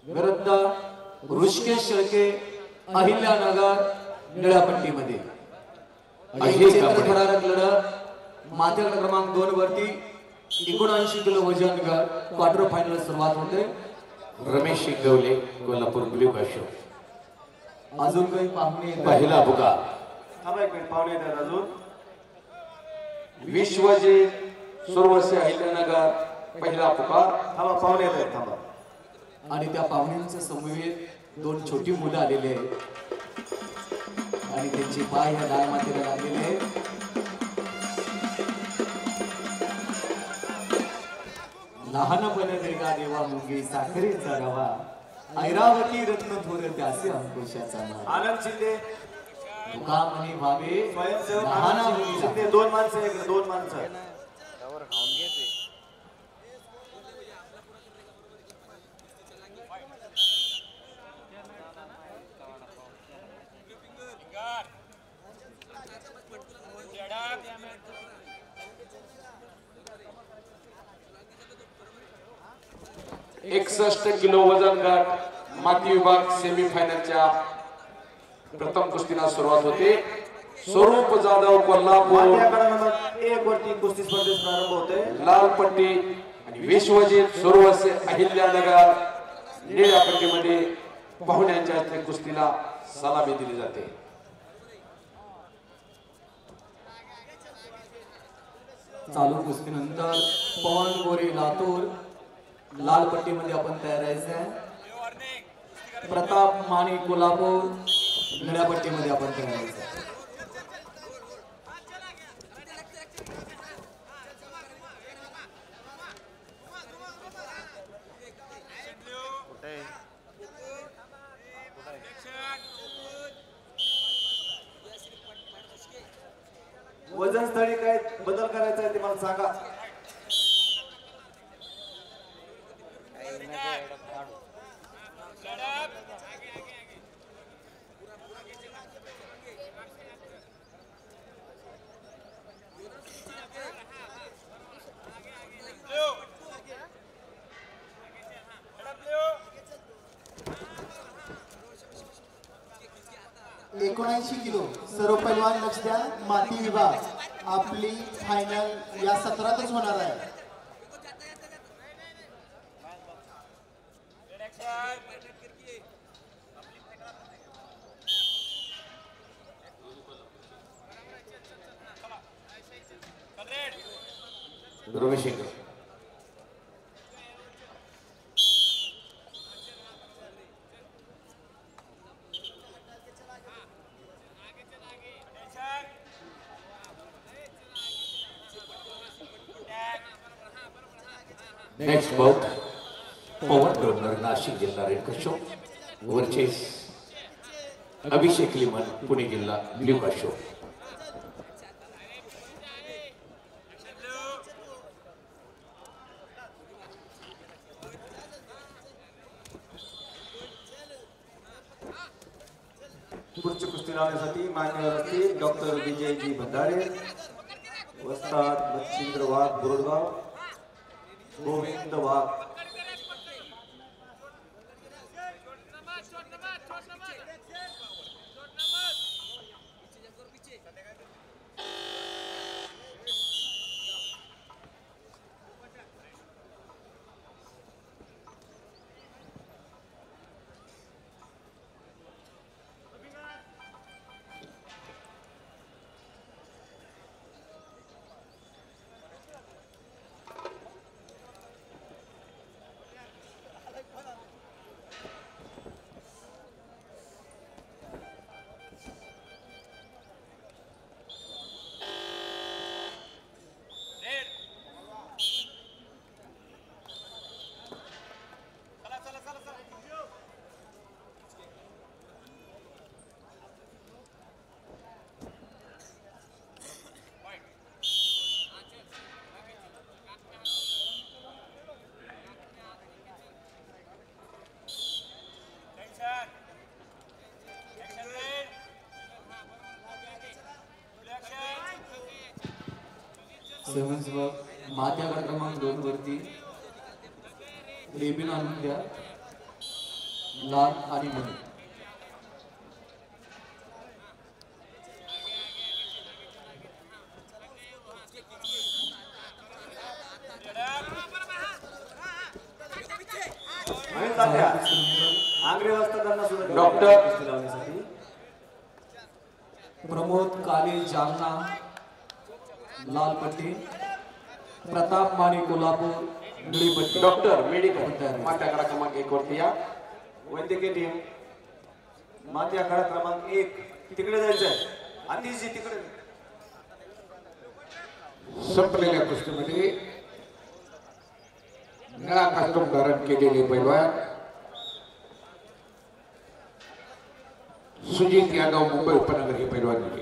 विरुद्ध ऋषिकेश शेळके अहिल्यानगर निळापट्टीमध्ये थरारक लढत माथ्यागड क्रमांक 2 वरती 79 किलो वजन गट क्वार्टर फायनल सुरुवात होते। रमेश शिकवले कोल्हापूर ब्ल्यू काशो अजून काही पाहुणे पहिला बुका पाहुणे आहेत अजून विश्वजीत सुरवसे अहिल्यानगर पहिला पुकार पाहुणे आहेत थांबा आणि त्या पाहुण्यांच्या समवेत 2 छोटी मुलं आलेले आहेत आणि त्यांचे पाय ह्या गाय मातेला लागलेले आहेत। लहानपणे देगा देवा मुंगी साखरेचा रवा ऐरावती रत्न थोर त्यासे अंकुशाचा नाव आनंद शिंदे तुका म्हणे भावे लहाना मुलीला 2 माणसं इकडे 2 माणसं एकसष्ट किलो वजन गट माती विभाग सेमीफायनलच्या प्रथम कुस्तीला सुरुवात होते। स्वरूप जाधव कोल्हापूर 1 वरती कुस्ती स्पर्धेस प्रारंभ होते। लाल पट्टी आणि विश्वजीत सुरवसे अहिल्यानगर निळ्या पट्टीमध्ये पाहुण्यांच्या हस्ते कुस्तीला सलामी दिली जाते। चालू कुस्तीनंतर पवन गोरे लातूर लाल पट्टीमध्ये आपण तयार आहे। प्रताप माने कोल्हापूर निळ्या पट्टीमध्ये आपण तयार आहे। वजन स्थळी काय बदल करायचा आहे ते मला सांगा। किलो सर्व पैलवान लक्ष द्या। माती विभाग आपली फायनल या सत्रातच होणार आहे। रमेश नेक्स्ट बाउट पवन डोनर नाशिक जिल्हा रेड काशो वर्चेस अभिषेक लिमन पुणे जिल्हा ब्ल्यू काशो। पुढची कुस्ती लावण्यासाठी मान्यवर असतील डॉक्टर विजयजी भंडारे वस्ताद मच्छिंद्र वाघ बोरगाव गोविंद वाघ सेवन्स माथ्यागड क्रमांक 2 वरती रेबिन आणून द्या। लाल आणि मणी. आणि तात्या आंग्रे वाजता त्यांना सुद्धा डॉक्टर. कुस्ती लावण्यासाठी. प्रमोद काले जालना लाल पट्टी, प्रताप माने कोल्हापूर निळी पट्टी. डॉक्टर मेडिकल माता आखाडा क्रमांक 1 वरती या. वैद्यकीय टीम माती आखाडा क्रमांक 1 तिकडे जायचंय. आतिशजी तिकडे. संपलेल्या कुस्तीमध्ये निळा कास्टूम धारण केलेले पैलवान सुजित यादव मुंबई उपनगर हे पैलवान होते.